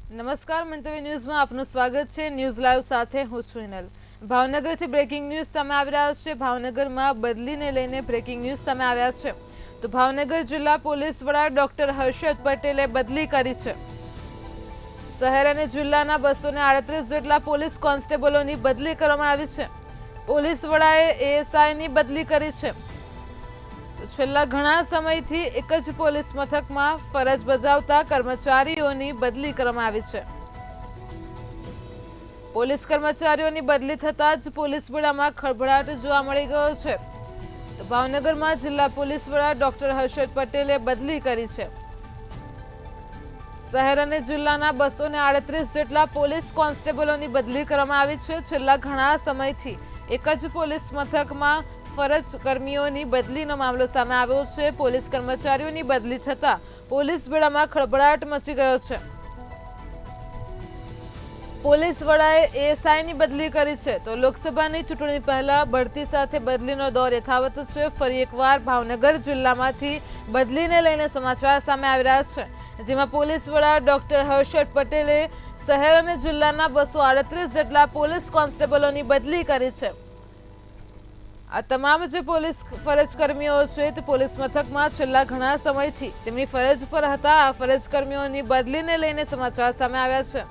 નમસ્કાર, મંતવ્ય ન્યૂઝમાં આપનું સ્વાગત છે। ન્યૂઝ લાઈવ સાથે હું છું હિનલ। ભાવનગરથી બ્રેકિંગ ન્યૂઝ સામે આવી રહ્યા છે। ભાવનગરમાં બદલીને લઈને બ્રેકિંગ ન્યૂઝ સામે આવ્યા છે। તો ભાવનગર જિલ્લા પોલીસ વડા ડોક્ટર હર્ષદ પટેલે બદલી કરી છે। શહેર અને જિલ્લાના 238 જેટલા પોલીસ કોન્સ્ટેબલોની બદલી કરવામાં આવી છે। પોલીસ વડાએ એએસઆઈની બદલી કરી છે। છેલ્લા ઘણા સમયથી એક જ પોલીસ મથકમાં ફરજ બજાવતા કર્મચારીઓની બદલી કરવામાં આવી છે। પોલીસ કર્મચારીઓની બદલી થતાં જ પોલીસ વડામાં ખળભળાટ જોવા મળી ગયો છે। તો ભાવનગરમાં જિલ્લા પોલીસ વડા ડોક્ટર હર્ષદ પટેલે બદલી કરી છે। શહેર અને જિલ્લાના 238 જેટલા પોલીસ કોન્સ્ટેબલોની બદલી કરવામાં આવી છે। છેલ્લા ઘણા સમયથી એક જ પોલીસ મથકમાં ફરજ કર્મીઓની બદલીનો મામલો સામે આવ્યો છે। પોલીસ કર્મચારીઓની બદલી થતાં પોલીસ બેડામાં ખળભળાટ મચી ગયો છે। પોલીસ વડાએ એએસઆઈની બદલી કરી છે। તો લોકસભાની ચૂંટણી પહેલા બઢતી સાથે બદલીનો દોર યથાવત છે। ફરી એકવાર ભાવનગર જિલ્લામાંથી બદલીને લઈને સમાચાર સામે આવી રહ્યા છે, જેમાં પોલીસ વડા ડોક્ટર હર્ષદ પટેલે શહેર અને જિલ્લાના 238 જેટલા પોલીસ કોન્સ્ટેબલોની બદલી કરી છે। આ તમામ જે પોલીસ ફરજ કર્મીઓ છે તે પોલીસ મથકમાં છેલ્લા ઘણા સમયથી તેમની ફરજ પર હતા। આ ફરજ કર્મીઓની બદલીને લઈને સમાચાર સામે આવ્યા છે।